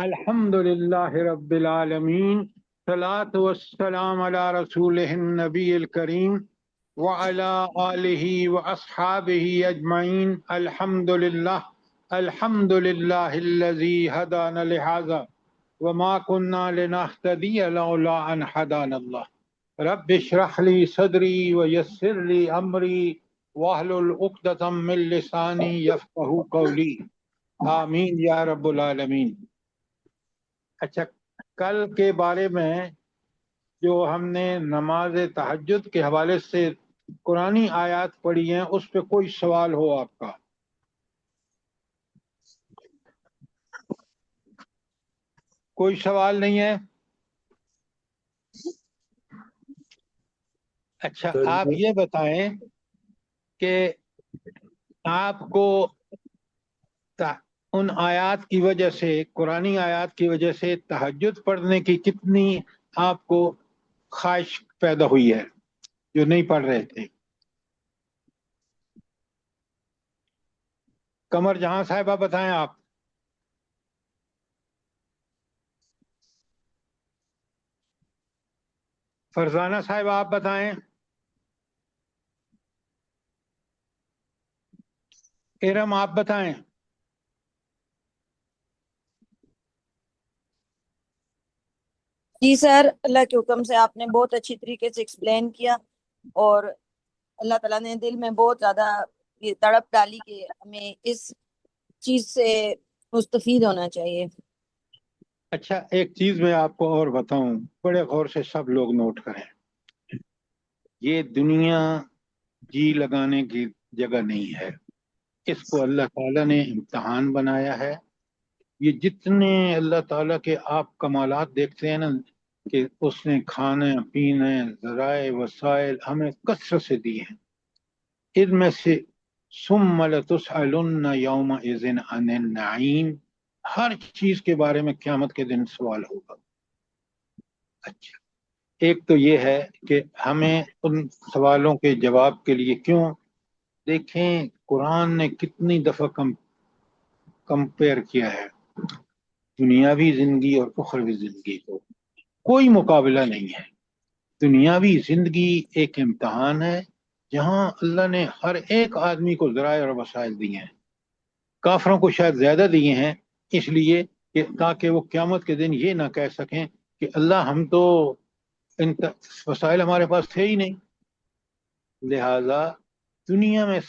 الحمدللہ رب العالمین، صلاۃ والسلام علی رسولہ النبی الکریم وعلی آلہ واصحابہ اجمعین۔ الحمدللہ الحمدللہ الذی ہدانا لہذا وما كنا لنهتدی لولا ان ہدانا اللہ۔ رب اشرح لی صدری ویسر لی امری واحلل عقدۃ من لسانی یفقہوا قولی، آمین یا رب العالمین۔ اچھا، کل کے بارے میں جو ہم نے نماز تہجد کے حوالے سے قرآنی آیات پڑھی ہیں، اس پہ کوئی سوال ہو آپ کا؟ کوئی سوال نہیں ہے؟ اچھا، آپ یہ بتائیں کہ آپ کو ان آیات کی وجہ سے، قرآنی آیات کی وجہ سے تہجد پڑھنے کی کتنی آپ کو خواہش پیدا ہوئی ہے جو نہیں پڑھ رہے تھے؟ قمر جہاں صاحبہ بتائیں آپ۔ فرزانہ صاحبہ آپ بتائیں۔ ارم آپ بتائیں۔ جی سر، اللہ کے حکم سے آپ نے بہت اچھی طریقے سے ایکسپلین کیا، اور اللہ تعالیٰ نے دل میں بہت زیادہ یہ تڑپ ڈالی کہ ہمیں اس چیز سے مستفید ہونا چاہیے۔ اچھا، ایک چیز میں آپ کو اور بتاؤں، بڑے غور سے سب لوگ نوٹ کریں۔ یہ دنیا جی لگانے کی جگہ نہیں ہے، اس کو اللہ تعالیٰ نے امتحان بنایا ہے۔ یہ جتنے اللہ تعالیٰ کے آپ کمالات دیکھتے ہیں نا، کہ اس نے کھانے پینے ذرائع وسائل ہمیں کثرت سے دی ہیں، ان میں سے ثم لتسألن یومئذ عن النعیم، ہر چیز کے بارے میں قیامت کے دن سوال ہوگا۔ اچھا، ایک تو یہ ہے کہ ہمیں ان سوالوں کے جواب کے لیے کیوں، دیکھیں قرآن نے کتنی دفعہ کمپیئر کیا ہے دنیاوی زندگی اور اخروی زندگی کو، کوئی مقابلہ نہیں ہے۔ دنیاوی زندگی ایک امتحان ہے جہاں اللہ نے ہر ایک آدمی کو ذرائع اور وسائل دیے ہیں، کافروں کو شاید زیادہ دیے ہیں، اس لیے کہ تاکہ وہ قیامت کے دن یہ نہ کہہ سکیں کہ اللہ ہم تو ان وسائل ہمارے پاس تھے ہی نہیں۔ لہذا دنیا میں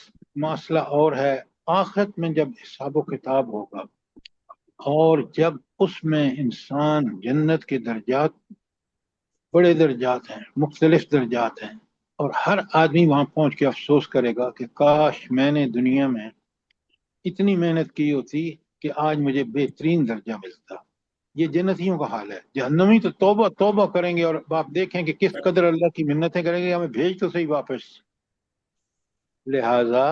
مسئلہ اور ہے، آخرت میں جب حساب و کتاب ہوگا اور جب اس میں انسان جنت کے درجات، بڑے درجات ہیں، مختلف درجات ہیں، اور ہر آدمی وہاں پہنچ کے افسوس کرے گا کہ کاش میں نے دنیا میں اتنی محنت کی ہوتی کہ آج مجھے بہترین درجہ ملتا۔ یہ جنتیوں کا حال ہے۔ جہنمی تو توبہ توبہ کریں گے، اور آپ دیکھیں کہ کس قدر اللہ کی منتیں کریں گے، ہمیں بھیج تو صحیح واپس۔ لہذا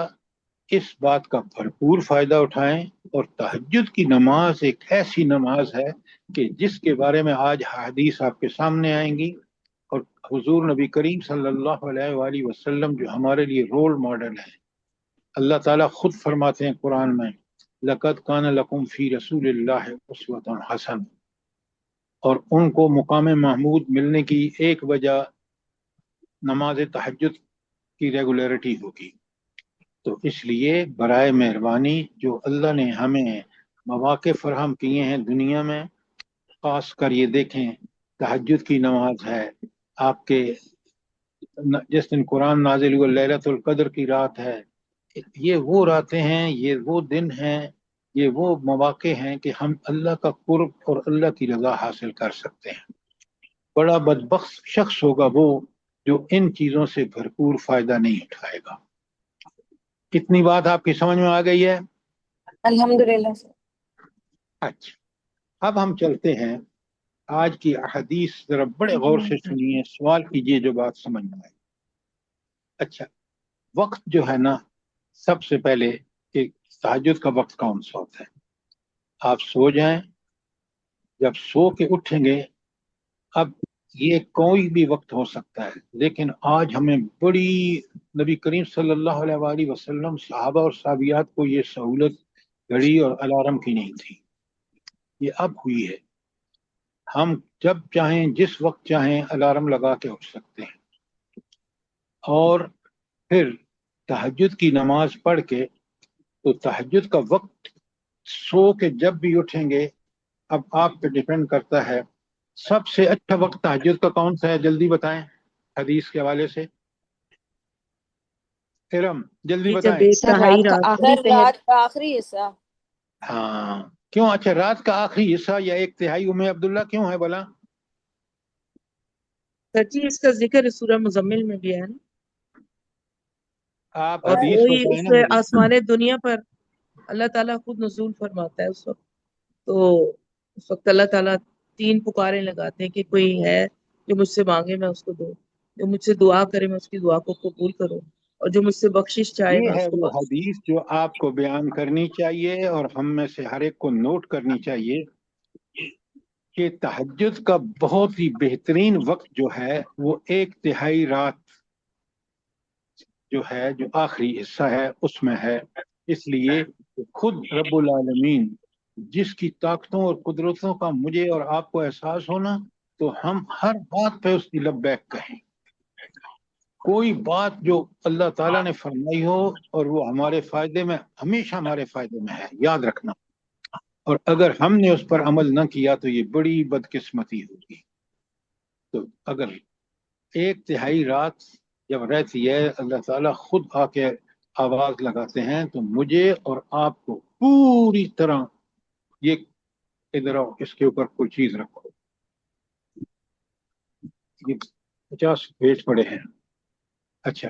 اس بات کا بھرپور فائدہ اٹھائیں، اور تہجد کی نماز ایک ایسی نماز ہے کہ جس کے بارے میں آج حدیث آپ کے سامنے آئیں گی، اور حضور نبی کریم صلی اللہ علیہ وآلہ وسلم جو ہمارے لیے رول ماڈل ہے، اللہ تعالیٰ خود فرماتے ہیں قرآن میں لَقَدْ كَانَ لَكُمْ فِي رَسُولِ اللَّهِ أُسْوَةٌ حَسَنَةٌ، اور ان کو مقام محمود ملنے کی ایک وجہ نماز تہجد کی ریگولیرٹی ہوگی۔ تو اس لیے برائے مہربانی جو اللہ نے ہمیں مواقع فراہم کیے ہیں دنیا میں، خاص کر یہ دیکھیں تہجد کی نماز ہے آپ کے، جس دن قرآن نازل ہوا لیلۃ القدر کی رات ہے، یہ وہ راتیں ہیں، یہ وہ دن ہیں، یہ وہ مواقع ہیں کہ ہم اللہ کا قرب اور اللہ کی رضا حاصل کر سکتے ہیں۔ بڑا بدبخت شخص ہوگا وہ جو ان چیزوں سے بھرپور فائدہ نہیں اٹھائے گا۔ کتنی بات آپ کی سمجھ میں آ گئی ہے؟ الحمدللہ سر۔ اچھا، اب ہم چلتے ہیں آج کی احادیث، ذرا بڑے غور سے سنیے، سوال کیجئے جو بات سمجھ میں آئے۔ اچھا، وقت جو ہے نا، سب سے پہلے کہ تہجد کا وقت کون سا ہوتا ہے؟ آپ سو جائیں، جب سو کے اٹھیں گے، اب یہ کوئی بھی وقت ہو سکتا ہے، لیکن آج ہمیں بڑی، نبی کریم صلی اللہ علیہ وآلہ وسلم، صحابہ اور صحابیات کو یہ سہولت گھڑی اور الارم کی نہیں تھی۔ یہ اب ہوئی ہے. ہم جب چاہیں جس وقت چاہیں الارم لگا کے اٹھ سکتے ہیں، اور پھر تہجد کی نماز پڑھ کے، تو تہجد کا وقت سو کے جب بھی اٹھیں گے اب آپ پہ ڈیپینڈ کرتا ہے. سب سے اچھا وقت تہجد کا کون سا ہے؟ جلدی بتائیں حدیث کے حوالے سے. ارم جلدی یہ جب بتائیں. ایک سر تہائی رات کا رات آخری سر پہر. رات کا آخری حصہ. ہاں کیوں؟ اچھا رات کا آخری حصہ یا ایک تہائی ام عبداللہ کیوں ہے بلا؟ سر جی اس کا ذکر اس سورہ مزمل میں بھی ہے نا، آپ اور حدیث وہی بتائیں اس نا میں مجھے. آسمان دنیا پر اللہ تعالیٰ خود نزول فرماتا ہے اس وقت. تو اس وقت اللہ تعالیٰ 3 پکاریں لگاتے ہیں کہ کوئی ہے جو مجھ سے مانگے میں اس کو دوں، جو مجھ سے دعا کرے میں اس کی دعا کو قبول کروں، اور جو مجھ سے بخشش چاہے میں یہ ہے اس کو وہ بخش. حدیث جو آپ کو بیان کرنی چاہیے اور ہم میں سے ہر ایک کو نوٹ کرنی چاہیے کہ تہجد کا بہت ہی بہترین وقت جو ہے وہ ایک تہائی رات جو ہے، جو آخری حصہ ہے اس میں ہے. اس لیے خود رب العالمین جس کی طاقتوں اور قدرتوں کا مجھے اور آپ کو احساس ہونا، تو ہم ہر بات پہ اس کی لبیک کہیں. کوئی بات جو اللہ تعالیٰ نے فرمائی ہو اور وہ ہمارے فائدے میں، ہمیشہ ہمارے فائدے میں ہے، یاد رکھنا. اور اگر ہم نے اس پر عمل نہ کیا تو یہ بڑی بدقسمتی ہوگی. تو اگر ایک تہائی رات جب رہتی ہے، اللہ تعالیٰ خود آ کے آواز لگاتے ہیں، تو مجھے اور آپ کو پوری طرح یہ ادھر آؤ، اس کے اوپر کوئی چیز رکھو. یہ 50 پیج پڑے ہیں. اچھا،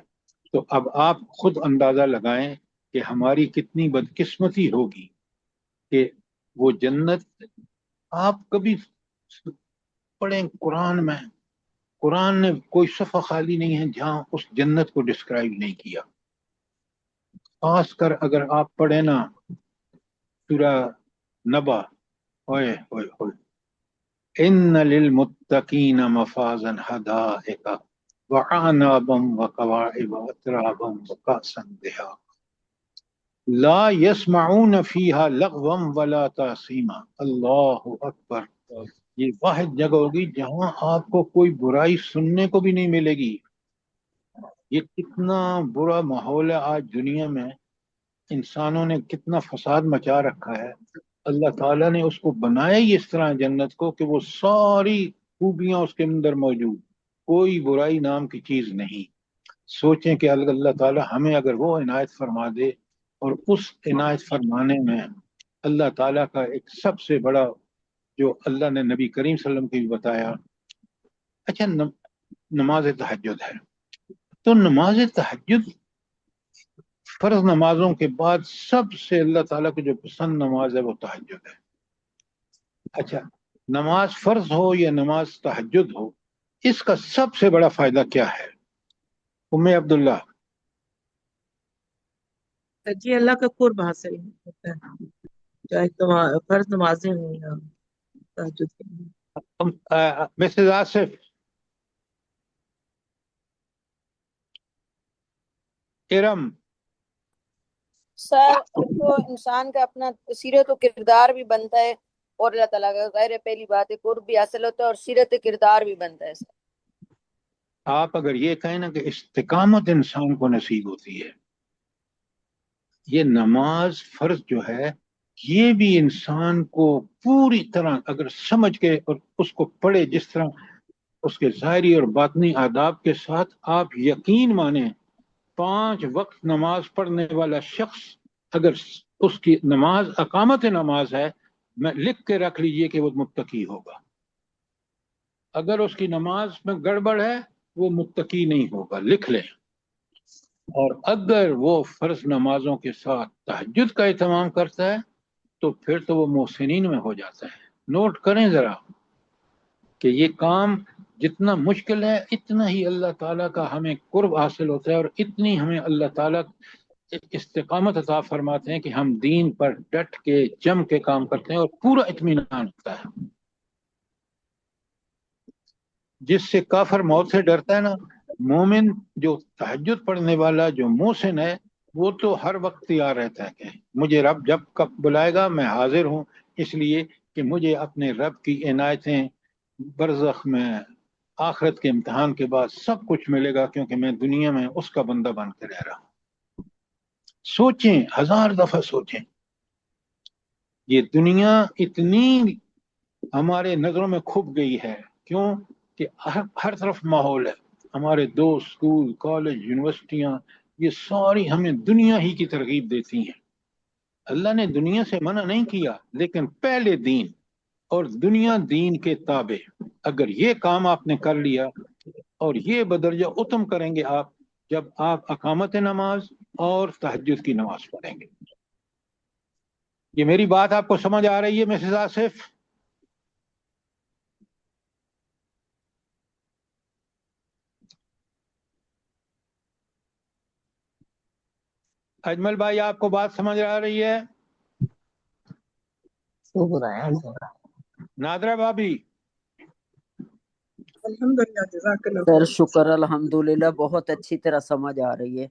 تو اب آپ خود اندازہ لگائیں کہ ہماری کتنی بدقسمتی ہوگی کہ وہ جنت آپ کبھی پڑھیں قرآن میں، قرآن نے کوئی صفحہ خالی نہیں ہے جہاں اس جنت کو ڈسکرائب نہیں کیا. خاص کر اگر آپ پڑھیں نا سورہ نبا، ہوئے ہوئے ہوئے، ان للمتقین مفازا حدائق وعنابا وکواعب اترابا وکأسا دہاقا لا يسمعون فيها لغوا ولا تأثیما. اللہ اکبر. یہ واحد جگہ ہوگی جہاں آپ کو کوئی برائی سننے کو بھی نہیں ملے گی. یہ کتنا برا ماحول ہے آج دنیا میں، انسانوں نے کتنا فساد مچا رکھا ہے. اللہ تعالیٰ نے اس کو بنایا ہی اس طرح جنت کو کہ وہ ساری خوبیاں اس کے اندر موجود، کوئی برائی نام کی چیز نہیں. سوچیں کہ اللہ تعالیٰ ہمیں اگر وہ عنایت فرما دے، اور اس عنایت فرمانے میں اللہ تعالیٰ کا ایک سب سے بڑا جو اللہ نے نبی کریم صلی اللہ علیہ وسلم کو بھی بتایا. اچھا نماز تہجد ہے، تو نماز تہجد فرض نمازوں کے بعد سب سے اللہ تعالیٰ کی جو پسند نماز ہے وہ تہجد ہے. اچھا، نماز فرض ہو یا نماز تہجد ہو، اس کا سب سے بڑا فائدہ کیا ہے ام عبداللہ؟ سر جی اللہ کا قرب حاصل ہوتا ہے، چاہے فرض نمازیں ہوں یا تہجد کی. مسز آصف، ارم، سر تو انسان کا اپنا سیرت و کردار بھی بنتا ہے، اور اللہ تعالیٰ کا غیر پہلی بات ہے قرب بھی حاصل ہوتا ہے اور سیرت کردار بھی بنتا ہے. سر آپ اگر یہ کہیں نا کہ استقامت انسان کو نصیب ہوتی ہے، یہ نماز فرض جو ہے یہ بھی انسان کو پوری طرح اگر سمجھ کے اور اس کو پڑھے، جس طرح اس کے ظاہری اور باطنی آداب کے ساتھ، آپ یقین مانیں 5 وقت نماز پڑھنے والا شخص اگر اس کی نماز اقامت نماز ہے، میں لکھ کے رکھ لیجئے کہ وہ متقی ہوگا. اگر اس کی نماز میں گڑبڑ ہے وہ متقی نہیں ہوگا، لکھ لیں. اور اگر وہ فرض نمازوں کے ساتھ تہجد کا اہتمام کرتا ہے تو پھر تو وہ محسنین میں ہو جاتا ہے. نوٹ کریں ذرا کہ یہ کام جتنا مشکل ہے اتنا ہی اللہ تعالیٰ کا ہمیں قرب حاصل ہوتا ہے، اور اتنی ہمیں اللہ تعالیٰ استقامت عطا فرماتے ہیں کہ ہم دین پر ڈٹ کے جم کے کام کرتے ہیں اور پورا اطمینان ہوتا ہے. جس سے کافر موت سے ڈرتا ہے نا، مومن جو تہجد پڑھنے والا جو محسن ہے وہ تو ہر وقت تیار رہتا ہے کہ مجھے رب جب کب بلائے گا میں حاضر ہوں. اس لیے کہ مجھے اپنے رب کی عنایتیں برزخ میں آخرت کے امتحان کے بعد سب کچھ ملے گا، کیونکہ میں دنیا میں اس کا بندہ بن کے رہ رہا ہوں۔ سوچیں، 1000 دفعہ سوچیں، یہ دنیا اتنی ہمارے نظروں میں کھپ گئی ہے، کیوں کہ ہر طرف ماحول ہے، ہمارے دوست، اسکول، کالج، یونیورسٹیاں، یہ ساری ہمیں دنیا ہی کی ترغیب دیتی ہیں۔ اللہ نے دنیا سے منع نہیں کیا، لیکن پہلے دین اور دنیا دین کے تابع۔ اگر یہ کام آپ نے کر لیا اور یہ بدرجہ اتم کریں گے آپ جب آپ اقامت نماز اور تہجد کی نماز پڑھیں گے۔ یہ میری بات آپ کو سمجھ آ رہی ہے مسز آصف؟ اجمل بھائی، آپ کو بات سمجھ آ رہی ہے؟ نادرہ بھابھی؟ الحمدللہ، جزاک اللہ سر خیر۔ شکر الحمدللہ، بہت اچھی طرح سمجھ آ رہی ہے۔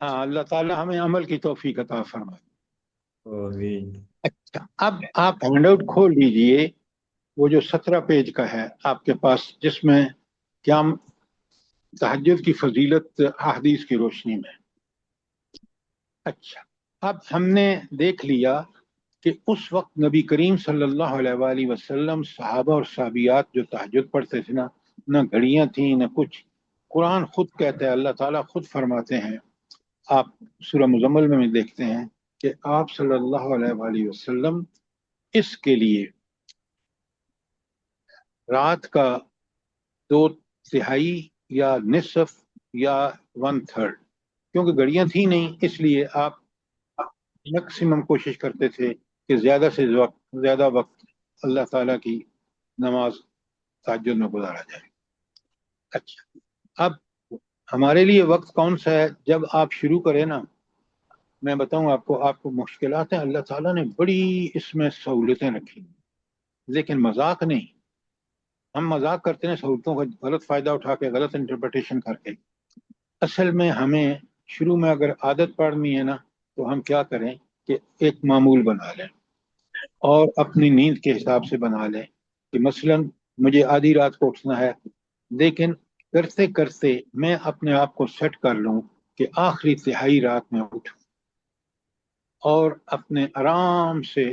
ہاں، اللہ تعالی ہمیں عمل کی توفیق عطا فرمائے۔ اچھا، اب آپ ہینڈ آؤٹ کھول لیجئے، وہ جو 17 پیج کا ہے آپ کے پاس، جس میں کیا تہجد کی فضیلت احادیث کی روشنی میں۔ اچھا، اب ہم نے دیکھ لیا کہ اس وقت نبی کریم صلی اللہ علیہ وآلہ وسلم، صحابہ اور صحابیات جو تہجد پڑھتے تھے نا، نہ گھڑیاں تھیں نہ کچھ۔ قرآن خود کہتا ہے، اللہ تعالیٰ خود فرماتے ہیں، آپ سورہ مزمل میں بھی دیکھتے ہیں کہ آپ صلی اللہ علیہ وآلہ وسلم اس کے لیے رات کا 2/3 یا نصف یا 1/3، کیونکہ گھڑیاں تھیں نہیں، اس لیے آپ میکسیمم کوشش کرتے تھے کہ زیادہ سے زیادہ وقت اللہ تعالیٰ کی نماز تہجد میں گزارا جائے۔ اچھا، اب ہمارے لیے وقت کون سا ہے؟ جب آپ شروع کریں نا، میں بتاؤں آپ کو مشکلات ہیں، اللہ تعالیٰ نے بڑی اس میں سہولتیں رکھی، لیکن مذاق نہیں۔ ہم مذاق کرتے ہیں سہولتوں کا غلط فائدہ اٹھا کے، غلط انٹرپریٹیشن کر کے۔ اصل میں ہمیں شروع میں اگر عادت پڑنی ہے نا، تو ہم کیا کریں کہ ایک معمول بنا لیں اور اپنی نیند کے حساب سے بنا لیں کہ مثلا مجھے آدھی رات کو اٹھنا ہے، لیکن کرتے کرتے میں اپنے آپ کو سیٹ کر لوں کہ آخری تہائی رات میں اٹھوں اور اپنے آرام سے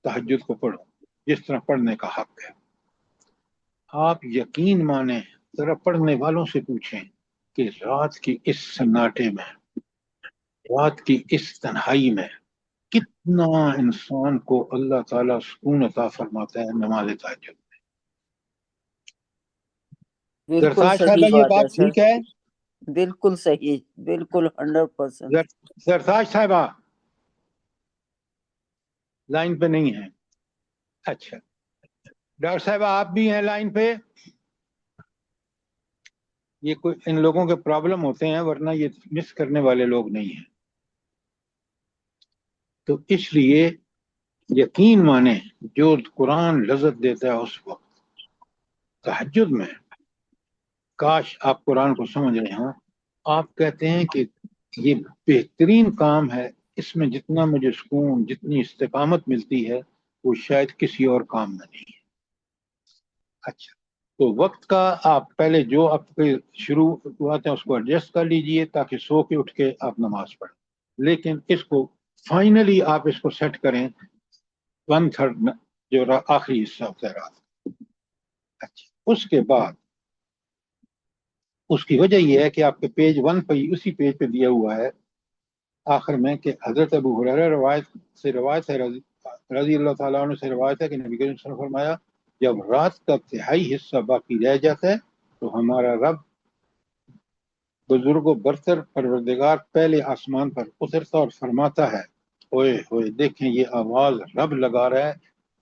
تہجد کو پڑھوں جس طرح پڑھنے کا حق ہے۔ آپ یقین مانیں، ذرا پڑھنے والوں سے پوچھیں کہ رات کی اس سناٹے میں، رات کی اس تنہائی میں کتنا انسان کو اللہ تعالیٰ سکون عطا فرماتا ہے نماز تہجد۔ بالکل زرتاج صحیح صاحبہ، یہ بات ہے بات سر، ٹھیک ہے؟ بالکل صحیح، بالکل 100%۔ زرتاج صاحبہ لائن پہ نہیں ہیں؟ اچھا، ڈاکٹر صاحبہ آپ بھی ہیں لائن پہ؟ یہ کوئی ان لوگوں کے پرابلم ہوتے ہیں، ورنہ یہ مس کرنے والے لوگ نہیں ہیں۔ تو اس لیے یقین مانیں، جو قرآن لذت دیتا ہے اس وقت تہجد میں، کاش آپ قرآن کو سمجھ رہے ہوں۔ آپ کہتے ہیں کہ یہ بہترین کام ہے، اس میں جتنا مجھے سکون، جتنی استقامت ملتی ہے، وہ شاید کسی اور کام میں نہیں ہے۔ اچھا، تو وقت کا آپ پہلے جو آپ کے شروع ہوتے ہیں اس کو ایڈجسٹ کر لیجئے تاکہ سو کے اٹھ کے آپ نماز پڑھیں، لیکن اس کو فائنلی آپ اس کو سیٹ کریں 1/3 جو آخری حصہ ہوتا ہے رات۔ اچھا، اس کے بعد اس کی وجہ یہ ہے کہ آپ کے پیج 1 پہ، اسی پیج پہ دیا ہوا ہے آخر میں کہ حضرت ابو ہریرہ روایت ہے رضی اللہ تعالیٰ عنہ سے روایت ہے کہ نبی کریم صلی اللہ علیہ وسلم نے فرمایا، جب رات کا تہائی حصہ باقی رہ جاتا ہے تو ہمارا رب بزرگ و برتر پروردگار پہلے آسمان پر اترتا اور فرماتا ہے، اوئے ہوئے دیکھیں یہ آواز رب لگا رہا ہے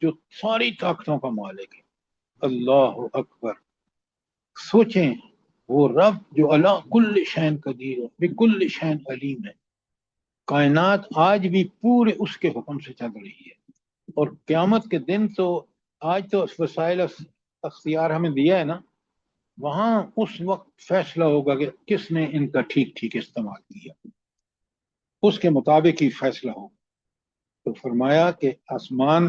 جو ساری طاقتوں کا مالک ہے، اللہ اکبر۔ سوچیں، وہ رب جو اللہ کل شین قدیر ہے، بکل شین علیم ہے، کائنات آج بھی پورے اس کے حکم سے چل رہی ہے، اور قیامت کے دن تو آج تو وسائل اختیار ہمیں دیا ہے نا، وہاں اس وقت فیصلہ ہوگا کہ کس نے ان کا ٹھیک ٹھیک استعمال کیا، اس کے مطابق ہی فیصلہ ہوگا۔ تو فرمایا کہ آسمان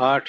8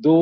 2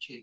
6।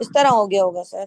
اس طرح ہو گیا ہوگا سر۔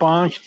5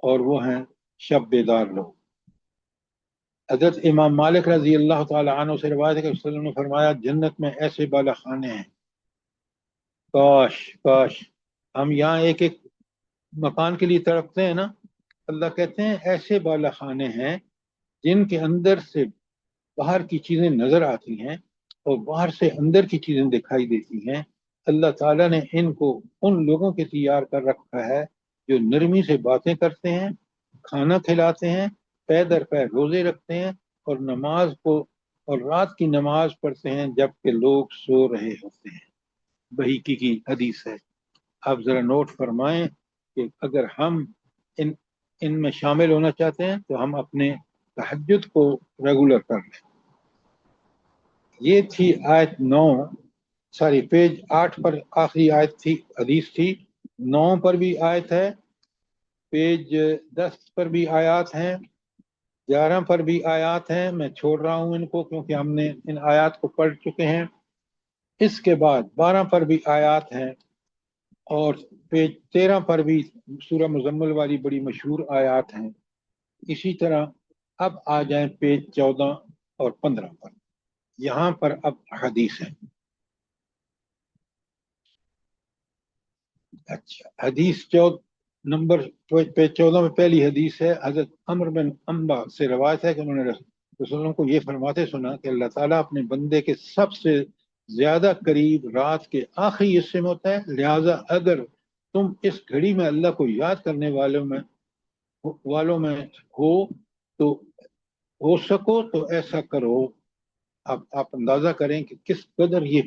اور وہ ہیں شب بیدار لوگ۔ حضرت امام مالک رضی اللہ تعالی عنہ سے روایت ہے کہ رسول اللہ نے فرمایا جنت میں ایسے بالا خانے ہیں، کاش کاش ہم یہاں ایک ایک مکان کے لیے تڑپتے ہیں نا، اللہ کہتے ہیں ایسے بالا خانے ہیں جن کے اندر سے باہر کی چیزیں نظر آتی ہیں اور باہر سے اندر کی چیزیں دکھائی دیتی ہیں۔ اللہ تعالیٰ نے ان کو ان لوگوں کے تیار کر رکھا ہے جو نرمی سے باتیں کرتے ہیں، کھانا کھلاتے ہیں، پے در پے روزے رکھتے ہیں اور نماز کو اور رات کی نماز پڑھتے ہیں جبکہ لوگ سو رہے ہوتے ہیں۔ بحیقی کی حدیث ہے۔ آپ ذرا نوٹ فرمائیں کہ اگر ہم ان میں شامل ہونا چاہتے ہیں تو ہم اپنے تہجد کو ریگولر کر لیں۔ یہ تھی آیت 9، پیج 8 پر آخری آیت تھی، حدیث تھی۔ 9 پر بھی آیت ہے، پیج 10 پر بھی آیات ہیں، 11 پر بھی آیات ہیں۔ میں چھوڑ رہا ہوں ان کو کیونکہ ہم نے ان آیات کو پڑھ چکے ہیں۔ اس کے بعد 12 پر بھی آیات ہیں اور پیج 13 پر بھی سورہ مزمل والی بڑی مشہور آیات ہیں۔ اسی طرح اب آ جائیں پیج 14 اور 15 پر، یہاں پر اب حدیث ہے۔ اچھا، حدیث نمبر پیج 14 میں پہلی حدیث ہے۔ حضرت عمر بن انبا سے روایت ہے کہ انہوں نے رسول اللہ کو یہ فرماتے سنا کہ اللہ تعالیٰ اپنے بندے کے سب سے زیادہ قریب رات کے آخری حصے میں ہوتا ہے، لہٰذا اگر تم اس گھڑی میں اللہ کو یاد کرنے والوں میں ہو تو ہو سکو تو ایسا کرو۔ اب آپ اندازہ کریں کہ کس قدر یہ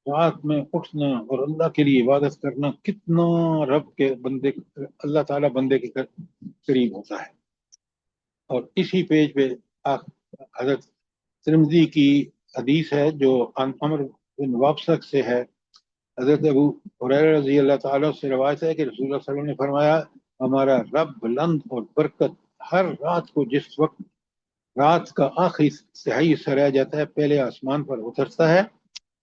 رات میں اٹھنا اور اللہ کے لیے عبادت کرنا کتنا رب کے بندے اللہ تعالیٰ بندے کے قریب ہوتا ہے۔ اور اسی پیج پہ حضرت ترمذی کی حدیث ہے جو عمر بن وابسق سے ہے۔ حضرت ابو ہریرہ رضی اللہ تعالیٰ سے روایت ہے کہ رسول اللہ صلی اللہ علیہ وسلم نے فرمایا ہمارا رب بلند اور برکت ہر رات کو جس وقت رات کا آخری تہائی حصہ رہ جاتا ہے پہلے آسمان پر اترتا ہے،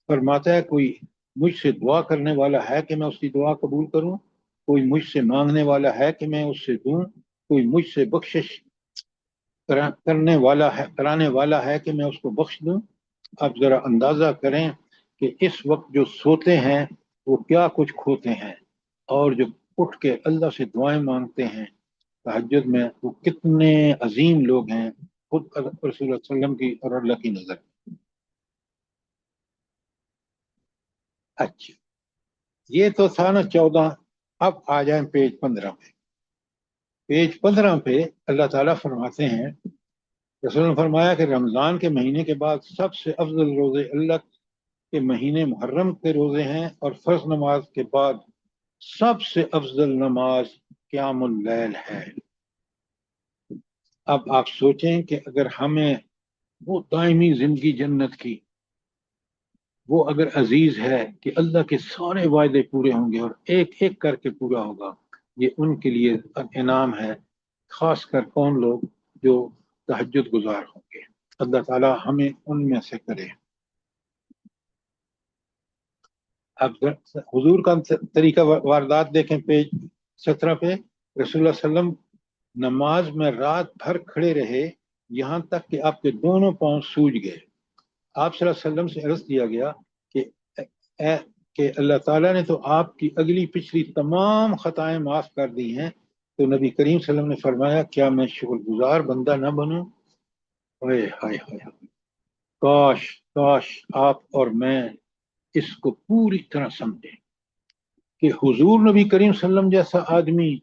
فرماتا ہے کوئی مجھ سے دعا کرنے والا ہے کہ میں اس کی دعا قبول کروں، کوئی مجھ سے مانگنے والا ہے کہ میں اس سے دوں، کوئی مجھ سے بخشش کرانے والا ہے کہ میں اس کو بخش دوں۔ اب ذرا اندازہ کریں کہ اس وقت جو سوتے ہیں وہ کیا کچھ کھوتے ہیں، اور جو اٹھ کے اللہ سے دعائیں مانگتے ہیں تہجد میں وہ کتنے عظیم لوگ ہیں خود رسول اللہ صلی اللہ علیہ وسلم کی اور اللہ کی نظر۔ اچھا، یہ تو تھا نا 14۔ اب آ جائیں پیج 15 پہ۔ پیج 15 پہ اللہ تعالیٰ فرماتے ہیں رسول نے فرمایا کہ رمضان کے مہینے کے بعد سب سے افضل روزے اللہ کے مہینے محرم کے روزے ہیں، اور فرض نماز کے بعد سب سے افضل نماز قیام اللیل ہے۔ اب آپ سوچیں کہ اگر ہمیں وہ دائمی زندگی جنت کی وہ اگر عزیز ہے کہ اللہ کے سارے وعدے پورے ہوں گے اور ایک ایک کر کے پورا ہوگا، یہ ان کے لیے انعام ہے، خاص کر کون لوگ جو تہجد گزار ہوں گے۔ اللہ تعالیٰ ہمیں ان میں سے کرے۔ اب حضور کا طریقہ واردات دیکھیں پیج 17 پہ۔ رسول اللہ صلی اللہ علیہ وسلم نماز میں رات بھر کھڑے رہے یہاں تک کہ آپ کے دونوں پاؤں سوج گئے۔ آپ صلی اللہ علیہ وسلم سے عرض کیا گیا کہ اللہ تعالیٰ نے تو آپ کی اگلی پچھلی تمام خطائیں معاف کر دی ہیں، تو نبی کریم صلی اللہ علیہ وسلم نے فرمایا کیا میں شکر گزار بندہ نہ بنوں؟ ہائے ہائے ہائے، کاش کاش آپ اور میں اس کو پوری طرح سمجھیں کہ حضور نبی کریم صلی اللہ علیہ وسلم جیسا آدمی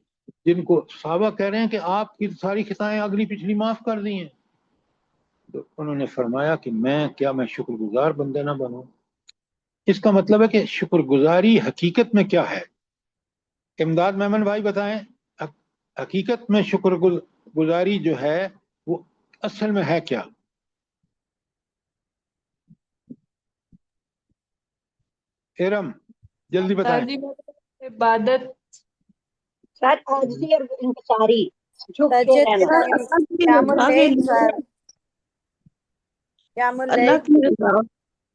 جن کو صحابہ کہہ رہے ہیں کہ آپ کی ساری خطائیں اگلی پچھلی معاف کر دی ہیں، تو انہوں نے فرمایا کہ کیا میں شکر گزار بندہ نہ بنوں؟ اس کا مطلب ہے کہ شکر گزاری حقیقت میں کیا ہے؟ امداد میمن بھائی بتائیں، حقیقت میں شکر گزاری جو ہے وہ اصل میں ہے کیا؟ ارم جلدی بتائیں۔ عبادت سر عاجزی اور انکساری، جھک کے رہنا۔ قیام اللیل سر، قیام اللہ اللیل۔ کی رضا۔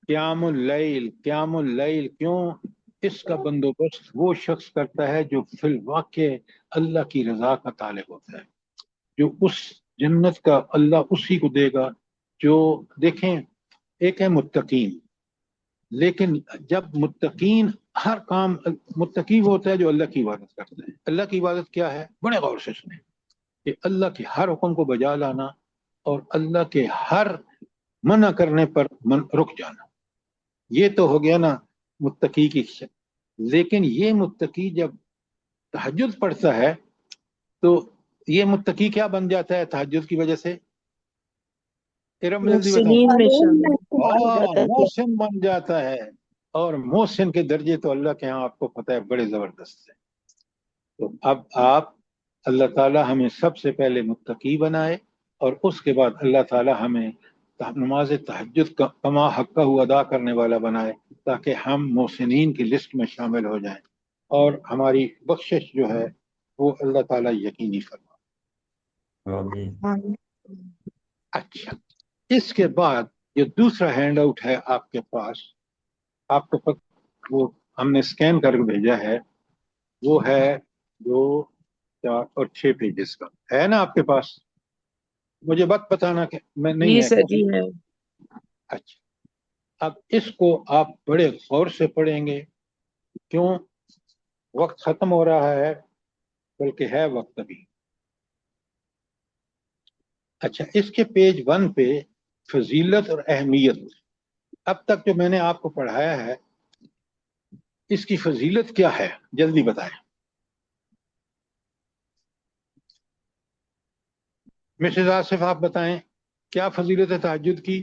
قیام اللیل، قیام اللیل کیوں؟ اس کا بندوبست وہ شخص کرتا ہے جو فی الواقع اللہ کی رضا کا طالب ہوتا ہے، جو اس جنت کا اللہ اسی کو دے گا جو، دیکھیں ایک ہے متقین، لیکن جب متقین ہر کام، متقی وہ ہوتا ہے جو اللہ کی عبادت کرتا ہے۔ اللہ کی عبادت کیا ہے؟ بڑے غور سے سنیں کہ اللہ کے ہر حکم کو بجا لانا اور اللہ کے ہر منع کرنے پر رک جانا، یہ تو ہو گیا نا متقی کی شکل۔ لیکن یہ متقی جب تہجد پڑھتا ہے تو یہ متقی کیا بن جاتا ہے تہجد کی وجہ سے؟ ارم جلدی بتائیں۔ محسنین میں شامل بن ہاں، جاتا ہے۔ محسن بن جاتا ہے، اور محسن کے درجے تو اللہ کے ہاں آپ کو پتہ ہے بڑے زبردست ہیں۔ تو اب آپ، اللہ تعالی ہمیں سب سے پہلے متقی بنائے اور اس کے بعد اللہ تعالی ہمیں نماز تہجد کا کما حق ادا کرنے والا بنائے، تاکہ ہم محسنین کی لسٹ میں شامل ہو جائیں اور ہماری بخشش جو ہے وہ اللہ تعالی یقینی فرما۔ آمین۔ اچھا، اس کے بعد جو دوسرا ہینڈ آؤٹ ہے آپ کے پاس، آپ کو وہ ہم نے اسکین کر کے بھیجا ہے، وہ ہے 2، 4 اور 6 پیجز کا، ہے نا آپ کے پاس؟ مجھے بات بتانا کہ میں نہیں جی ہے سر کیا؟ جی ہے۔ اچھا، اب اس کو آپ بڑے غور سے پڑھیں گے، کیوں؟ وقت ختم ہو رہا ہے، بلکہ ہے وقت ابھی۔ اچھا، اس کے پیج 1 پہ فضیلت اور اہمیت، اب تک جو میں نے آپ کو پڑھایا ہے اس کی فضیلت کیا ہے، جلدی بتائیں۔ مسز آصف آپ بتائیں کیا فضیلت ہے تہجد کی؟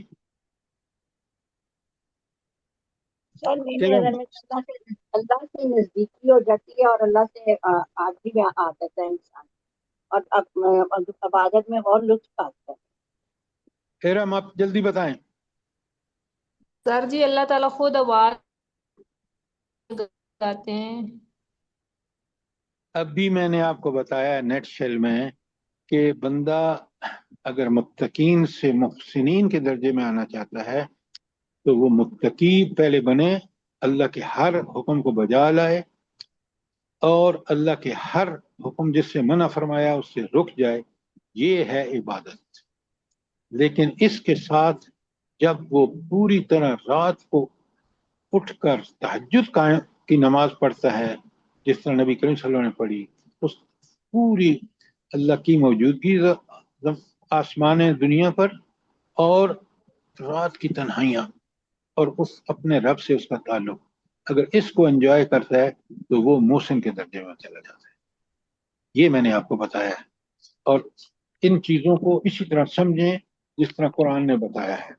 سر میرے نظر میں اللہ سے نزدیکی ہو جاتی ہے اور اللہ سے آگے میں آ جاتا ہے انسان، اور عبادت میں اور لطف آتا ہے۔ ارم آپ جلدی بتائیں۔ سر جی اللہ تعالیٰ خود آواز گاتے ہیں۔ اب بھی میں نے آپ کو بتایا نیٹ شیل میں کہ بندہ اگر متقین سے محسنین کے درجے میں آنا چاہتا ہے تو وہ متقی پہلے بنے، اللہ کے ہر حکم کو بجا لائے اور اللہ کے ہر حکم جس سے منع فرمایا اس سے رک جائے، یہ ہے عبادت۔ لیکن اس کے ساتھ جب وہ پوری طرح رات کو اٹھ کر تہجد کی نماز پڑھتا ہے جس طرح نبی کریم صلی اللہ علیہ وسلم نے پڑھی، اس پوری اللہ کی موجودگی آسمان دنیا پر اور رات کی تنہائیاں اور اس اپنے رب سے اس کا تعلق، اگر اس کو انجوائے کرتا ہے تو وہ محسن کے درجے میں چلا جاتا ہے۔ یہ میں نے آپ کو بتایا ہے، اور ان چیزوں کو اسی طرح سمجھیں جس طرح قرآن نے بتایا ہے۔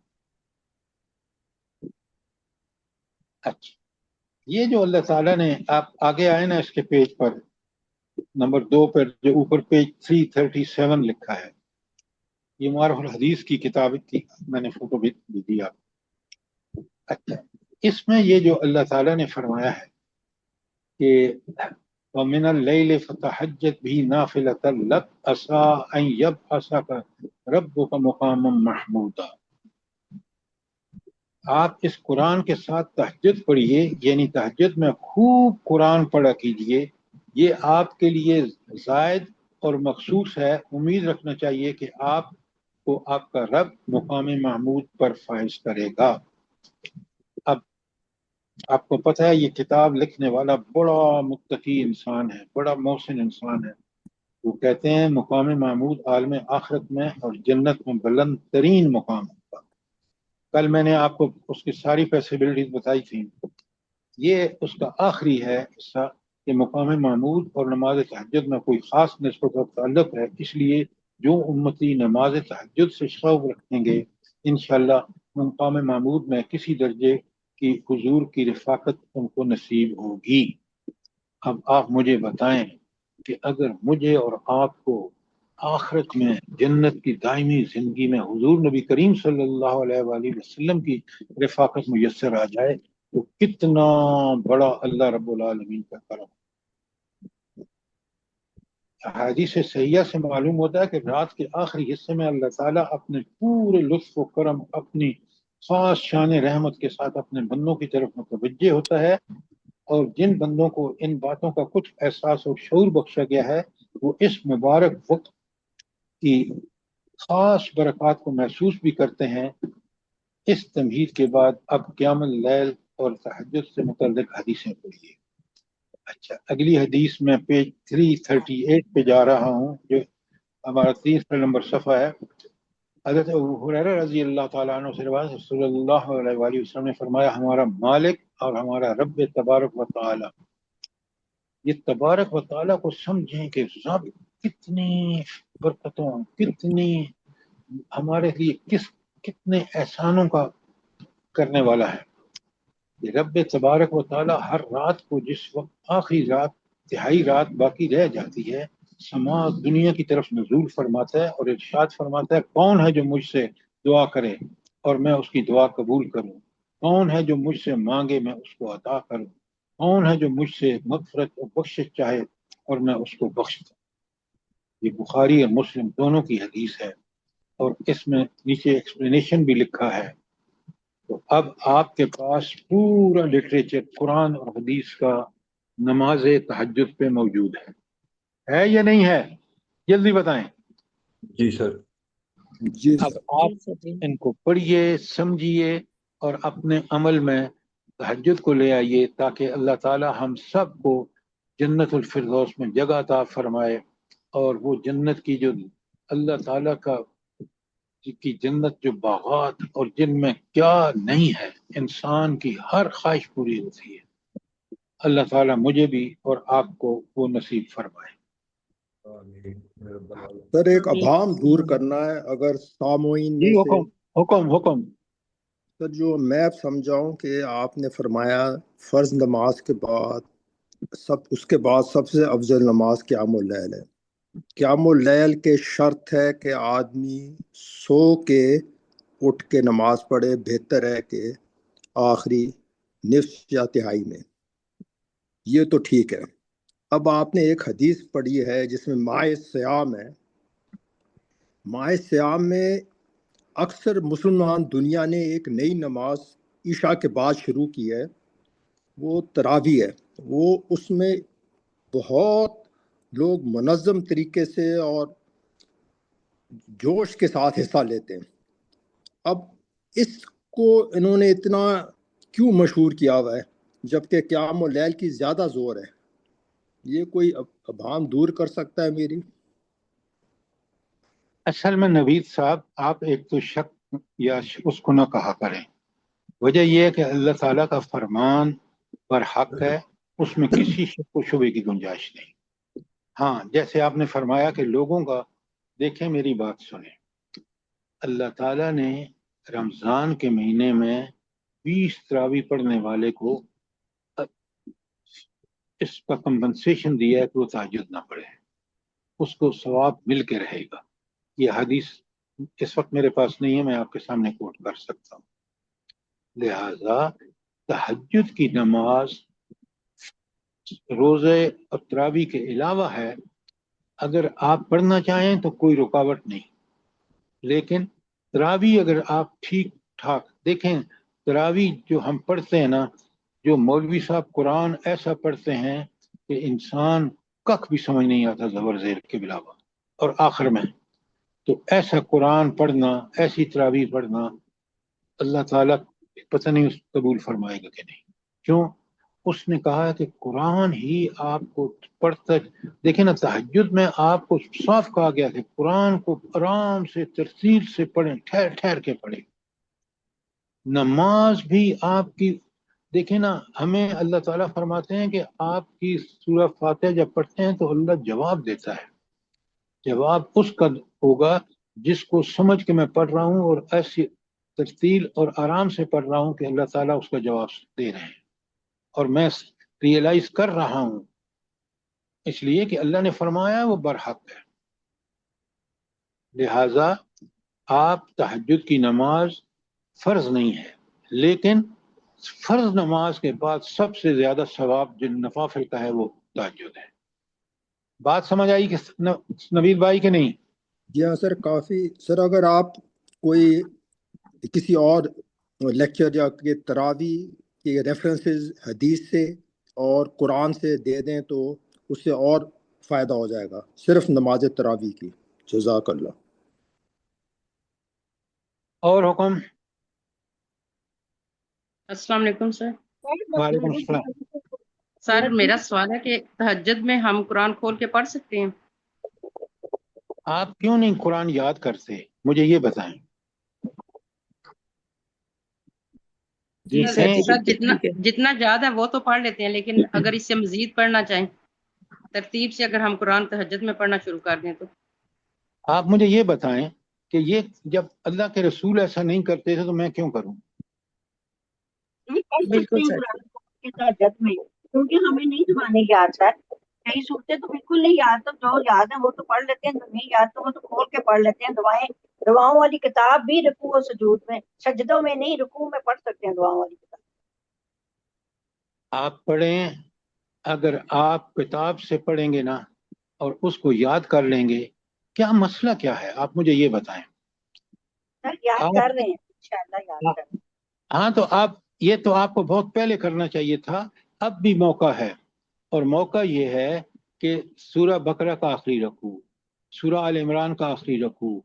اچھا، یہ جو اللہ تعالیٰ نے، آپ آگے آئے نا اس کے پیج پر نمبر 2 پر جو اوپر پیج 337 لکھا ہے، یہ معارف الحدیث کی کتاب کی میں نے فوٹو بھی دی آپ کو۔ اچھا، اس میں یہ جو اللہ تعالیٰ نے فرمایا ہے کہ وَمِنَ اللَّيْلِ فَتَحَجَّتْ بِهِ نَافِلَةً لَكَ عَسَىٰ أَن يَبْعَثَكَ رَبُّكَ مَقَامًا مَحْمُودًا۔ آپ اس قرآن کے ساتھ تہجد پڑھیے، یعنی تہجد میں خوب قرآن پڑھا کیجیے، یہ آپ کے لیے زائد اور مخصوص ہے۔ امید رکھنا چاہیے کہ آپ کو آپ کا رب مقام محمود پر فائز کرے گا۔ اب آپ کو پتہ ہے یہ کتاب لکھنے والا بڑا متقی انسان ہے، بڑا محسن انسان ہے۔ وہ کہتے ہیں مقام محمود عالم آخرت میں اور جنت میں بلند ترین مقام ہوگا۔ کل میں نے آپ کو اس کی ساری فیسیبلٹیز بتائی تھیں، یہ اس کا آخری ہے حصہ کہ مقام محمود اور نماز تہجد میں کوئی خاص نسبت اور تعلق ہے، اس لیے جو امتی نماز تہجد سے شوق رکھیں گے انشاءاللہ مقام محمود میں کسی درجے کی حضور کی رفاقت ان کو نصیب ہوگی۔ اب آپ مجھے بتائیں کہ اگر مجھے اور آپ کو آخرت میں جنت کی دائمی زندگی میں حضور نبی کریم صلی اللہ علیہ وآلہ وسلم کی رفاقت میسر آ جائے تو کتنا بڑا اللہ رب العالمین کا کرم۔ حدیث صحیحہ سے معلوم ہوتا ہے کہ رات کے آخری حصے میں اللہ تعالیٰ اپنے پورے لطف و کرم، اپنی خاص شان رحمت کے ساتھ اپنے بندوں کی طرف متوجہ ہوتا ہے اور جن بندوں کو ان باتوں کا کچھ احساس اور شعور بخشا گیا ہے وہ اس مبارک وقت کی خاص برکات کو محسوس بھی کرتے ہیں۔ اس تمہید کے بعد اب قیام اللیل اور تہجد سے متعلق حدیثیں پڑھیے۔ اچھا، اگلی حدیث میں پیج 338 پہ جا رہا ہوں، جو ہمارا 30 نمبر صفحہ ہے۔ حضرت ابو ہریرہ رضی اللہ تعالیٰ عنہ سے روایت ہے، صلی اللہ علیہ وآلہ وسلم نے فرمایا، ہمارا مالک اور ہمارا رب تبارک و تعالی، یہ تبارک و تعالیٰ کو سمجھیں کہ رب کتنی برکتوں، کتنی ہمارے لیے کتنے احسانوں کا کرنے والا ہے۔ یہ رب تبارک و تعالیٰ ہر رات کو جس وقت آخری رات، تہائی رات باقی رہ جاتی ہے، سما دنیا کی طرف نزول فرماتا ہے اور ارشاد فرماتا ہے، کون ہے جو مجھ سے دعا کرے اور میں اس کی دعا قبول کروں، کون ہے جو مجھ سے مانگے میں اس کو عطا کروں، کون ہے جو مجھ سے مغفرت اور بخشش چاہے اور میں اس کو بخش دوں۔ یہ بخاری اور مسلم دونوں کی حدیث ہے، اور اس میں نیچے ایکسپلینیشن بھی لکھا ہے۔ تو اب آپ کے پاس پورا لٹریچر قرآن اور حدیث کا نماز تہجد پہ موجود ہے یا نہیں ہے؟ جلدی بتائیں۔ جی سر۔ جی اب آپ ان کو پڑھیے، سمجھیے اور اپنے عمل میں تہجد کو لے آئیے، تاکہ اللہ تعالی ہم سب کو جنت الفردوس میں جگہ عطا فرمائے، اور وہ جنت کی جو اللہ تعالیٰ کی جنت، جو باغات اور جن میں کیا نہیں ہے، انسان کی ہر خواہش پوری ہوتی ہے۔ اللہ تعالیٰ مجھے بھی اور آپ کو وہ نصیب فرمائے۔ سر ایک ابہام دور کرنا ہے، اگر سامعین میں جی سے حکم۔ سر، جو میں سمجھاؤں کہ آپ نے فرمایا فرض نماز کے بعد اس کے بعد سب سے افضل نماز قیام اللیل ہے۔ قیام اللیل کے شرط ہے کہ آدمی سو کے اٹھ کے نماز پڑھے، بہتر ہے کہ آخری نصف یا تہائی میں۔ یہ تو ٹھیک ہے۔ اب آپ نے ایک حدیث پڑھی ہے جس میں ماہ صیام ہے۔ ماہ صیام میں اکثر مسلمان دنیا نے ایک نئی نماز عشاء کے بعد شروع کی ہے، وہ تراویح ہے۔ وہ اس میں بہت لوگ منظم طریقے سے اور جوش کے ساتھ حصہ لیتے ہیں۔ اب اس کو انہوں نے اتنا کیوں مشہور کیا ہوا ہے جبکہ قیام اللیل کی زیادہ زور ہے؟ یہ کوئی ابہام دور کر سکتا ہے میری؟ اصل میں نوید صاحب، آپ ایک تو شک یا اس کو نہ کہا کریں۔ وجہ یہ ہے کہ اللہ تعالیٰ کا فرمان پر حق ہے، اس میں کسی شک و شبے کی گنجائش نہیں۔ ہاں، جیسے آپ نے فرمایا کہ لوگوں کا، دیکھیں میری بات سنیں، اللہ تعالیٰ نے رمضان کے مہینے میں 20 تراویح پڑھنے والے کو اس کا کمپنسیشن دیا ہے کہ وہ تہجد نہ پڑھے، اس کو ثواب مل کے رہے گا۔ یہ حدیث اس وقت میرے پاس نہیں ہے، میں آپ کے سامنے کوٹ کر سکتا ہوں۔ لہذا تہجد کی نماز روزے اور تراویح کے علاوہ ہے، اگر آپ پڑھنا چاہیں تو کوئی رکاوٹ نہیں، لیکن تراویح اگر آپ ٹھیک ٹھاک دیکھیں، تراویح جو ہم پڑھتے ہیں نا، جو مولوی صاحب قرآن ایسا پڑھتے ہیں کہ انسان کخ بھی سمجھ نہیں آتا زبر زیر کے علاوہ، اور آخر میں تو ایسا قرآن پڑھنا، ایسی تراویح پڑھنا، اللہ تعالیٰ پتہ نہیں اس قبول فرمائے گا کہ نہیں۔ کیوں؟ اس نے کہا ہے کہ قرآن ہی آپ کو پڑھتا، دیکھیں نا، تہجد میں آپ کو صاف کہا گیا کہ قرآن کو آرام سے ترتیل سے پڑھیں، ٹھہر ٹھہر کے پڑھیں۔ نماز بھی آپ کی، دیکھیں نا، ہمیں اللہ تعالیٰ فرماتے ہیں کہ آپ کی سورہ فاتحہ جب پڑھتے ہیں تو اللہ جواب دیتا ہے۔ جواب اس کا ہوگا جس کو سمجھ کے میں پڑھ رہا ہوں اور ایسی ترتیل اور آرام سے پڑھ رہا ہوں کہ اللہ تعالیٰ اس کا جواب دے رہے ہیں، اور میں ریئلائز کر رہا ہوں، اس لیے کہ اللہ نے فرمایا وہ برحق ہے۔ لہذا آپ تہجد کی نماز فرض نہیں ہے، لیکن فرض نماز کے بعد سب سے زیادہ ثواب جن نوافل کا ہے وہ تہجد ہے۔ بات سمجھ آئی کہ نوید بھائی کہ نہیں؟ جی ہاں سر، کافی۔ سر اگر آپ کوئی کسی اور لیکچر یا کہ تراویح کے ریفرنسز حدیث سے اور قرآن سے دے دیں تو اس سے اور فائدہ ہو جائے گا، صرف نماز تراویح کی۔ جزاک اللہ۔ اور حکم؟ السلام علیکم سر۔ وعلیکم السلام۔ سر میرا سوال ہے کہ تہجد میں ہم قرآن کھول کے پڑھ سکتے ہیں؟ آپ کیوں نہیں قرآن یاد کرتے، مجھے یہ بتائیں۔ جی سر دیکھیں، سر جتنا ٹھیک ہے۔ جتنا یاد ہے وہ تو پڑھ لیتے ہیں، لیکن اگر اس سے مزید پڑھنا چاہیں ترتیب سے، اگر ہم قرآن تہجد میں پڑھنا شروع کر دیں تو؟ آپ مجھے یہ بتائیں کہ یہ جب اللہ کے رسول ایسا نہیں کرتے تھے تو میں کیوں کروں؟ پڑھ سکتے بالکل ہیں سر۔ قرآن کے تہجد میں، کیونکہ ہمیں نہیں زبانیں یاد سر، کئی صورتیں تو بالکل نہیں یاد، تو جو یاد ہے وہ تو پڑھ لیتے ہیں، جو نہیں یاد تو وہ تو کھول کے پڑھ لیتے ہیں۔ دعاؤں والی کتاب بھی رکوع و سجود میں، سجدوں میں نہیں، رکوع میں پڑھ سکتے ہیں دعاؤں والی کتاب۔ آپ پڑھیں، اگر آپ کتاب سے پڑھیں گے نا اور اس کو یاد کر لیں گے، کیا مسئلہ کیا ہے؟ آپ مجھے یہ بتائیں۔ سر یاد آپ کر رہے ہیں، انشاءاللہ یاد کر رہے ہیں۔ ہاں تو یہ تو آپ کو بہت پہلے کرنا چاہیے تھا، اب بھی موقع ہے، اور موقع یہ ہے کہ سورہ بقرہ کا آخری رکوع، سورہ آل عمران کا آخری رکوع،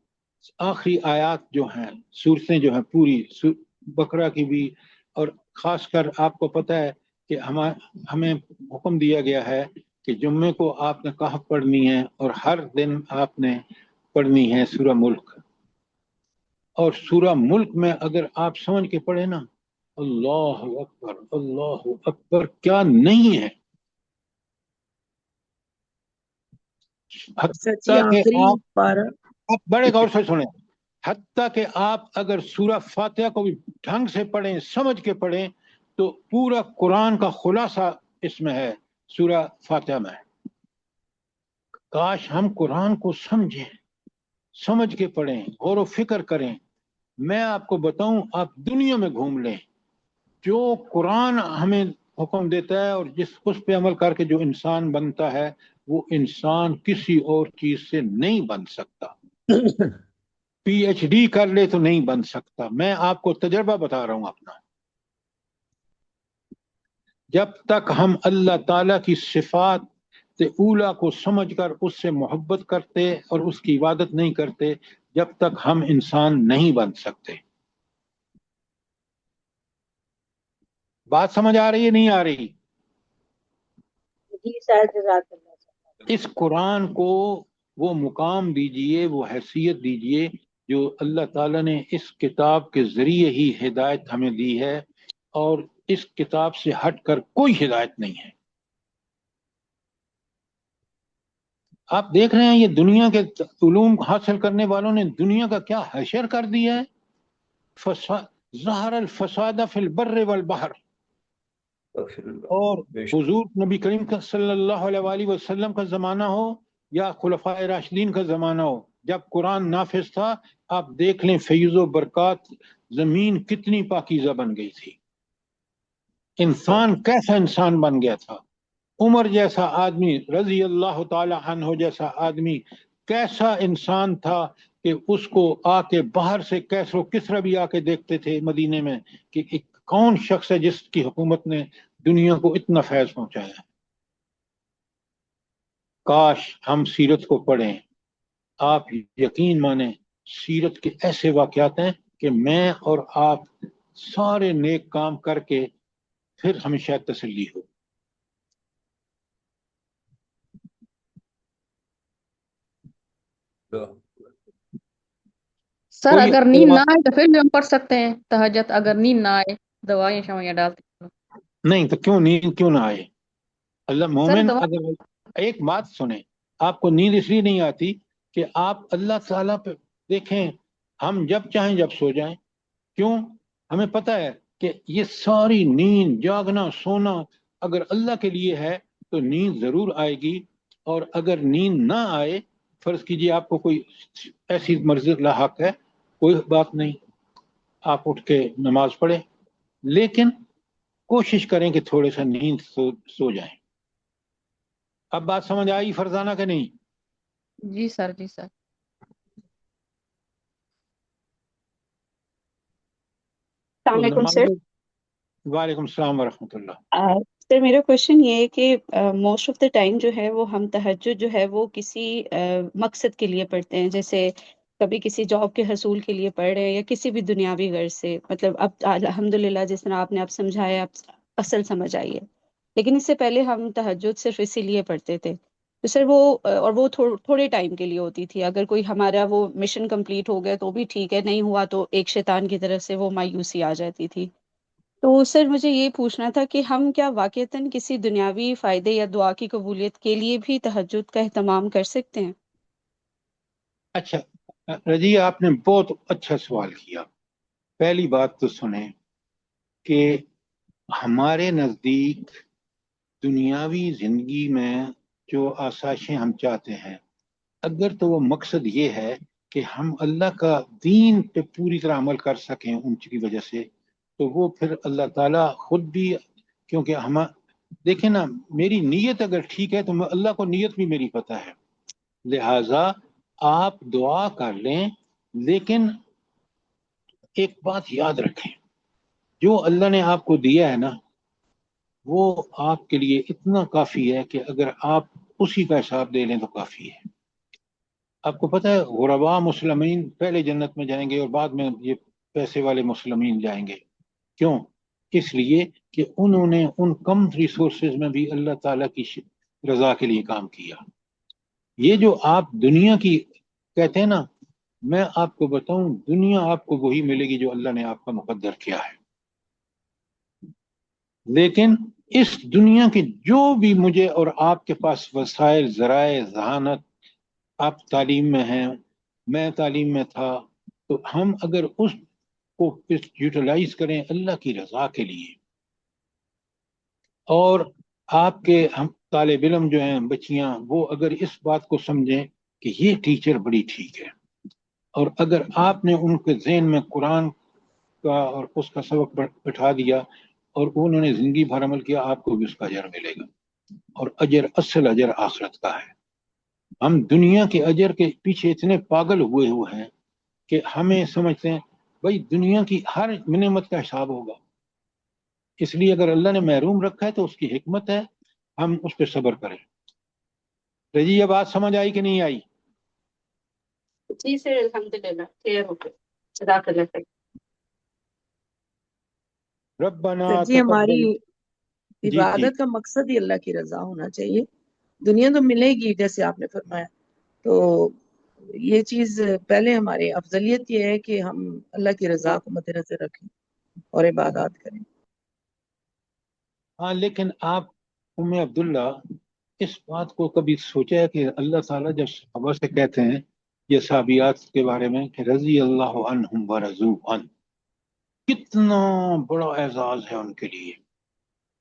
آخری آیات جو ہیں، سورتیں جو ہیں پوری بقرہ کی بھی، اور خاص کر آپ کو پتہ ہے کہ ہمیں حکم دیا گیا ہے کہ جمعے کو آپ نے کہف پڑھنی ہے، اور ہر دن آپ نے پڑھنی ہے سورہ ملک۔ اور سورہ ملک میں اگر آپ سمجھ کے پڑھیں نا، اللہ اکبر اللہ اکبر، کیا نہیں ہے۔ سچی حتیٰ کہ آخری آپ پارہ۔ بڑے غور سے سنیں، حتیٰ کہ آپ اگر سورہ فاتحہ کو بھی ڈھنگ سے پڑھیں، سمجھ کے پڑھیں، تو پورا قرآن کا خلاصہ اس میں ہے، سورہ فاتحہ میں۔ کاش ہم قرآن کو سمجھیں، سمجھ کے پڑھیں، غور و فکر کریں۔ میں آپ کو بتاؤں، آپ دنیا میں گھوم لیں، جو قرآن ہمیں حکم دیتا ہے اور اس پہ عمل کر کے جو انسان بنتا ہے، وہ انسان کسی اور چیز سے نہیں بن سکتا۔ پی ایچ ڈی کر لے تو نہیں بن سکتا۔ میں آپ کو تجربہ بتا رہا ہوں اپنا۔ جب تک ہم اللہ تعالیٰ کی صفات اولا کو سمجھ کر اس سے محبت کرتے اور اس کی عبادت نہیں کرتے، جب تک ہم انسان نہیں بن سکتے۔ بات سمجھ آ رہی ہے نہیں آ رہی؟ جی سر جزاک اللہ۔ اس قرآن کو وہ مقام دیجئے، وہ حیثیت دیجئے جو اللہ تعالیٰ نے اس کتاب کے ذریعے ہی ہدایت ہمیں دی ہے، اور اس کتاب سے ہٹ کر کوئی ہدایت نہیں ہے۔ آپ دیکھ رہے ہیں یہ دنیا کے علوم حاصل کرنے والوں نے دنیا کا کیا حشر کر دیا ہے۔ ظہر الفساد فی البر والبحر، اور حضور نبی کریم صلی اللہ علیہ وآلہ وسلم کا زمانہ ہو یا خلفائے راشدین کا زمانہ ہو، جب قرآن نافذ تھا، آپ دیکھ لیں فیض و برکات، زمین کتنی پاکیزہ بن گئی تھی، انسان کیسا انسان بن گیا تھا، عمر جیسا آدمی، رضی اللہ تعالی عنہ جیسا آدمی کیسا انسان تھا کہ اس کو آ کے باہر سے کیسر و کسرا بھی آ کے دیکھتے تھے مدینے میں کہ ایک کون شخص ہے جس کی حکومت نے دنیا کو اتنا فیض پہنچایا۔ کاش ہم سیرت کو پڑھیں۔ آپ یقین مانیں، سیرت کے ایسے واقعات ہیں کہ میں اور آپ سارے نیک کام کر کے پھر ہمیں شاید تسلی ہو۔ سر کوئی اگر نیند نہ آئے تو پھر بھی ہم پڑھ سکتے ہیں تہجد، اگر نیند نہ آئے، دوائیں شوائیں ڈالتے ہیں۔ نہیں تو کیوں نیند کیوں نہ آئے؟ اللہ سر مومن، دوا اگر ایک بات سنیں، آپ کو نیند اس لیے نہیں آتی کہ آپ اللہ تعالیٰ پہ دیکھیں، ہم جب چاہیں جب سو جائیں۔ کیوں؟ ہمیں پتہ ہے کہ یہ ساری نیند، جاگنا، سونا اگر اللہ کے لیے ہے تو نیند ضرور آئے گی، اور اگر نیند نہ آئے، فرض کیجئے آپ کو کوئی ایسی مرضی لاحق ہے، کوئی بات نہیں، آپ اٹھ کے نماز پڑھیں، لیکن کوشش کریں کہ تھوڑے سا نیند سو جائیں۔ اب بات سمجھ آئی فرزانہ کہ نہیں؟ جی سر، جی سر۔ السلام علیکم سر۔ وعلیکم السلام ورحمۃ اللہ۔ سر میرا کوشچن یہ ہے کہ موسٹ آف دا ٹائم جو ہے وہ ہم تہجد جو ہے وہ کسی مقصد کے لیے پڑھتے ہیں، جیسے کبھی کسی جاب کے حصول کے لیے پڑھ رہے ہیں یا کسی بھی دنیاوی غرض سے، مطلب اب الحمدللہ جس طرح آپ نے اب سمجھایا اب اصل سمجھ آئی ہے، لیکن اس سے پہلے ہم تہجد صرف اسی لیے پڑھتے تھے تو سر وہ اور وہ تھوڑے ٹائم کے لیے ہوتی تھی، اگر کوئی ہمارا وہ مشن کمپلیٹ ہو گیا تو بھی ٹھیک ہے، نہیں ہوا تو ایک شیطان کی طرف سے وہ مایوسی آ جاتی تھی۔ تو سر مجھے یہ پوچھنا تھا کہ ہم کیا واقعتاً کسی دنیاوی فائدے یا دعا کی قبولیت کے لیے بھی تہجد کا اہتمام کر سکتے ہیں؟ اچھا رضی، آپ نے بہت اچھا سوال کیا۔ پہلی بات تو سنیں کہ ہمارے نزدیک دنیاوی زندگی میں جو آسائشیں ہم چاہتے ہیں، اگر تو وہ مقصد یہ ہے کہ ہم اللہ کا دین پہ پوری طرح عمل کر سکیں ان کی وجہ سے، تو وہ پھر اللہ تعالیٰ خود بھی، کیونکہ ہم دیکھیں نا، میری نیت اگر ٹھیک ہے تو اللہ کو نیت بھی میری پتہ ہے، لہٰذا آپ دعا کر لیں، لیکن ایک بات یاد رکھیں، جو اللہ نے آپ کو دیا ہے نا وہ آپ کے لیے اتنا کافی ہے کہ اگر آپ اسی کا حساب دے لیں تو کافی ہے۔ آپ کو پتہ ہے غرباء مسلمین پہلے جنت میں جائیں گے اور بعد میں یہ پیسے والے مسلمین جائیں گے۔ کیوں؟ اس لیے کہ انہوں نے ان کم ریسورسز میں بھی اللہ تعالیٰ کی رضا کے لیے کام کیا۔ یہ جو آپ دنیا کی کہتے ہیں نا، میں آپ کو بتاؤں، دنیا آپ کو وہی ملے گی جو اللہ نے آپ کا مقدر کیا ہے، لیکن اس دنیا کی جو بھی مجھے اور آپ کے پاس وسائل، ذرائع، ذہانت، آپ تعلیم میں ہیں، میں تعلیم میں تھا، تو ہم اگر اس کو یوٹیلائز کریں اللہ کی رضا کے لیے، اور آپ کے ہم طالب علم جو ہیں، بچیاں، وہ اگر اس بات کو سمجھیں کہ یہ ٹیچر بڑی ٹھیک ہے، اور اگر آپ نے ان کے ذہن میں قرآن کا اور اس کا سبق بٹھا دیا اور انہوں نے زندگی بھر عمل کیا، آپ کو بھی اس کا اجر ملے گا، اور اجر اصل اجر آخرت کا ہے۔ ہم دنیا کے اجر کے پیچھے اتنے پاگل ہوئے ہیں کہ ہمیں سمجھتے ہیں بھائی دنیا کی ہر نعمت کا حساب ہوگا، اس لیے اگر اللہ نے محروم رکھا ہے تو اس کی حکمت ہے، ہم اس پہ صبر کریں۔ رضی یہ بات سمجھ آئی کہ نہیں آئی؟ جی سر الحمدللہ کلیئر ہو گیا، جزاک اللہ خیر۔ ربنا سر جی ہماری تقبل، جی عبادت کا مقصد ہی اللہ کی رضا ہونا چاہیے، دنیا تو ملے گی جیسے آپ نے فرمایا، تو یہ چیز پہلے ہماری افضلیت یہ ہے کہ ہم اللہ کی رضا کو مد نظر رکھیں اور عبادات کریں۔ ہاں، لیکن آپ ام عبداللہ اس بات کو کبھی سوچا ہے کہ اللہ تعالیٰ جب صحابہ سے کہتے ہیں یہ صحابیات کے بارے میں کہ رضی اللہ عنہم ورضوا عنہ، کتنا بڑا اعزاز ہے ان کے لیے،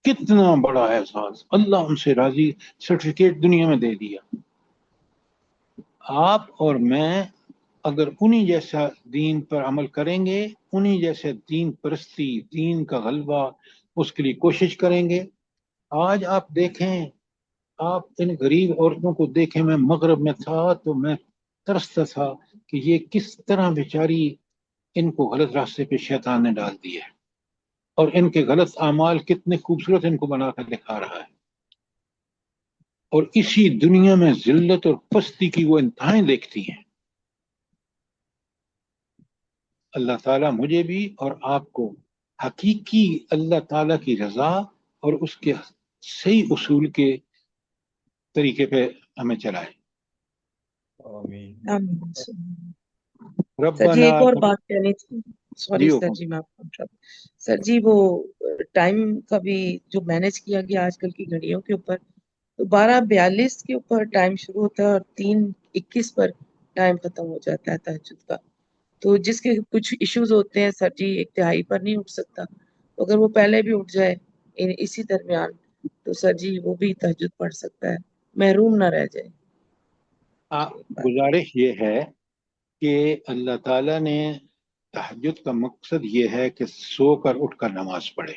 کتنا بڑا اعزاز، اللہ ان سے راضی، سرٹیفکیٹ دنیا میں دے دیا۔ آپ اور میں اگر انہی جیسا دین پر عمل کریں گے، انہی جیسے دین پرستی، دین کا غلبہ، اس کے لیے کوشش کریں گے۔ آج آپ دیکھیں، آپ ان غریب عورتوں کو دیکھیں، میں مغرب میں تھا تو میں ترستا تھا کہ یہ کس طرح بیچاری، ان کو غلط راستے پہ شیطان نے ڈال دیا ہے، اور ان کے غلط اعمال کتنے خوبصورت ان کو بنا کر دکھا رہا ہے، اور اسی دنیا میں ذلت اور پستی کی وہ انتہائیں دیکھتی ہیں۔ اللہ تعالیٰ مجھے بھی اور آپ کو حقیقی اللہ تعالیٰ کی رضا اور اس کے صحیح اصول کے طریقے پہ ہمیں چلائے۔ آمین۔ سر جی ربنا ایک اور بات کہنی تھی، سوری جی سر حکم۔ جی میں آپ کو سر جی وہ ٹائم کا بھی جو مینج کیا گیا آج کل کی گھڑیوں کے اوپر، تو 12:42 کے اوپر ٹائم شروع ہوتا ہے اور 3:21 پر ٹائم ختم ہو جاتا ہے تہجد کا، تو جس کے کچھ ایشوز ہوتے ہیں سر جی ایک تہائی پر نہیں اٹھ سکتا، تو اگر وہ پہلے بھی اٹھ جائے اسی درمیان تو سر جی وہ بھی تہجد پڑھ سکتا ہے، محروم نہ رہ جائے۔ گزارش یہ ہے کہ اللہ تعالیٰ نے تہجد کا مقصد یہ ہے کہ سو کر اٹھ کر نماز پڑھے۔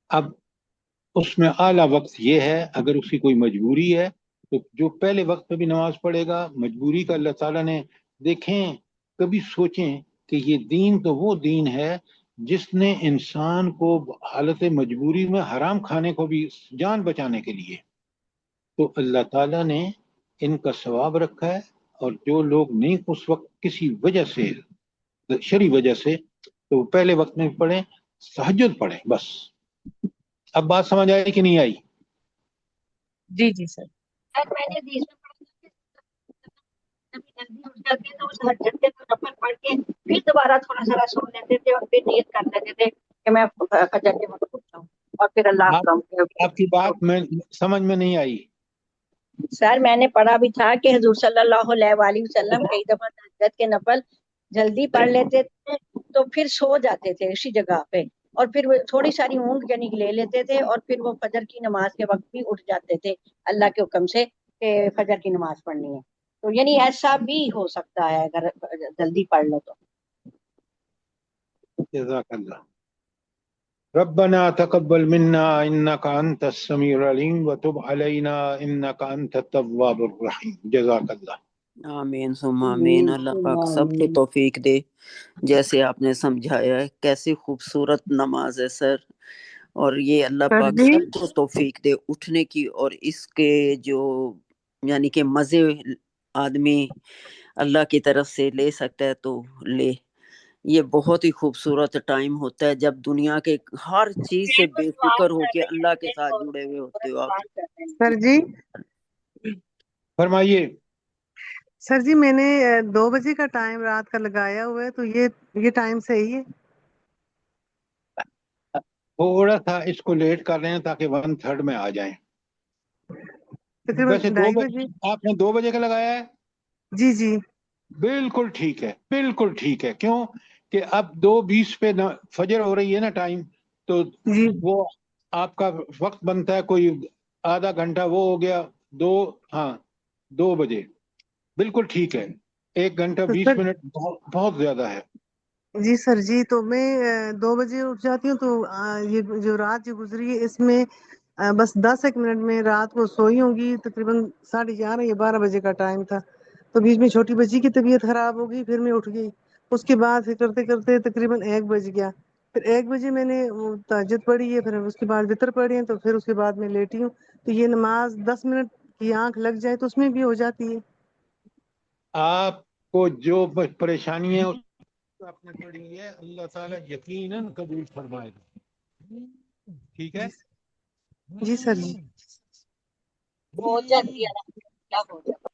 اب اس میں اعلیٰ وقت یہ ہے، اگر اس کی کوئی مجبوری ہے تو جو پہلے وقت پہ بھی نماز پڑھے گا، مجبوری کا اللہ تعالیٰ نے، دیکھیں کبھی سوچیں کہ یہ دین تو وہ دین ہے جس نے انسان کو حالت مجبوری میں حرام کھانے کو بھی جان بچانے کے لیے، تو اللہ تعالیٰ نے ان کا ثواب رکھا ہے. اور جو لوگ نہیں اس وقت کسی وجہ سے شرعی وجہ سے، تو پہلے وقت میں پڑھیں، تہجد پڑھیں بس. اب بات سمجھ آئی کہ نہیں آئی؟ جی جی سر. سر میں نے حدیث میں پڑھا تھا کہ جلدی اٹھ جاتے تو اس تہجد کے نفل پڑھ کے پھر دوبارہ تھوڑا سا سو لیتے تھے اور پھر نیت کر لیتے تھے کہ میں فجر کے وقت اٹھتا ہوں اور پھر اللہ آپ کی بات میں سمجھ میں نہیں آئی. سر میں نے پڑھا بھی تھا کہ حضور صلی اللہ علیہ وآلہ وسلم کئی دفعہ تہجد کے نفل جلدی پڑھ لیتے تھے تو پھر سو جاتے تھے اسی جگہ پہ، اور پھر وہ تھوڑی ساری اونگ یعنی لے لیتے تھے اور پھر وہ فجر کی نماز کے وقت بھی اٹھ جاتے تھے اللہ کے حکم سے کہ فجر کی نماز پڑھنی ہے. تو یعنی ایسا بھی ہو سکتا ہے اگر جلدی پڑھ لو تو. جزاک اللہ. ربنا تقبل منا انك انت السميع العليم وتب علينا انك انت التواب الرحيم. جزاک اللہ. آمین ثم آمین. اللہ پاک سب کو توفیق دے جیسے آپ نے سمجھایا ہے. کیسی خوبصورت نماز ہے سر، اور یہ اللہ پاک سب کو توفیق دے اٹھنے کی، اور اس کے جو یعنی کہ مزے آدمی اللہ کی طرف سے لے سکتا ہے تو لے. یہ بہت ہی خوبصورت ٹائم ہوتا ہے جب دنیا کے ہر چیز سے بے فکر ہو کے اللہ کے ساتھ جڑے ہوئے ہوتے ہو آپ. سر جی فرمائیے. سر جی میں نے 2 بجے کا ٹائم رات کا لگایا ہوا ہے، تو یہ ٹائم صحیح ہے؟ تھوڑا سا اس کو لیٹ کر رہے ہیں تاکہ 1/3 میں آ جائیں. ویسے 2:30 بجے. آپ نے 2 بجے کا لگایا ہے؟ جی جی بالکل ٹھیک ہے، بالکل ٹھیک ہے. کیوں کہ اب 2:20 پہ فجر ہو رہی ہے نا ٹائم، تو وہ آپ کا وقت بنتا ہے کوئی آدھا گھنٹہ وہ ہو گیا 2 بجے. بالکل ٹھیک ہے. 1 گھنٹہ 20 منٹ بہت زیادہ ہے. جی سر جی، تو میں 2 بجے اٹھ جاتی ہوں، تو یہ جو رات جو گزری ہے اس میں بس 10 منٹ میں رات کو سوئی ہوں گی. تقریباً 11:30 یا 12 بجے کا ٹائم تھا، تو بیچ میں چھوٹی بچی کی طبیعت خراب ہو گئی، پھر میں اٹھ گئی. اس کے بعد پھر کرتے کرتے تقریباً 1 بج گیا. پھر 1 بجے میں نے وہ تہجد پڑھی ہے، پھر اس کے بعد وطر پڑھی ہے، تو پھر اس کے بعد میں لیٹی ہوں. تو یہ نماز 10 منٹ کی آنکھ لگ جائے تو اس میں بھی ہو جاتی ہے. آپ کو جو پریشانی ہے آپ نے پڑھی ہے، اللہ تعالیٰ یقیناً قبول فرمائے گا. ٹھیک ہے جی سر جی. ہو جاتی ہے کیا ہو جاتا.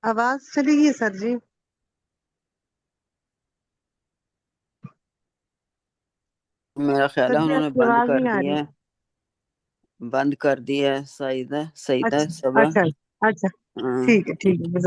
آواز چلی گئی سر جی. میرا خیال ہے انہوں نے بند آواز کر نہیں آ دیا رہی. ہے، بند کر دیا ہے. سعیدہ اچھا صبا. اچھا اچھا ٹھیک ہے ٹھیک ہے.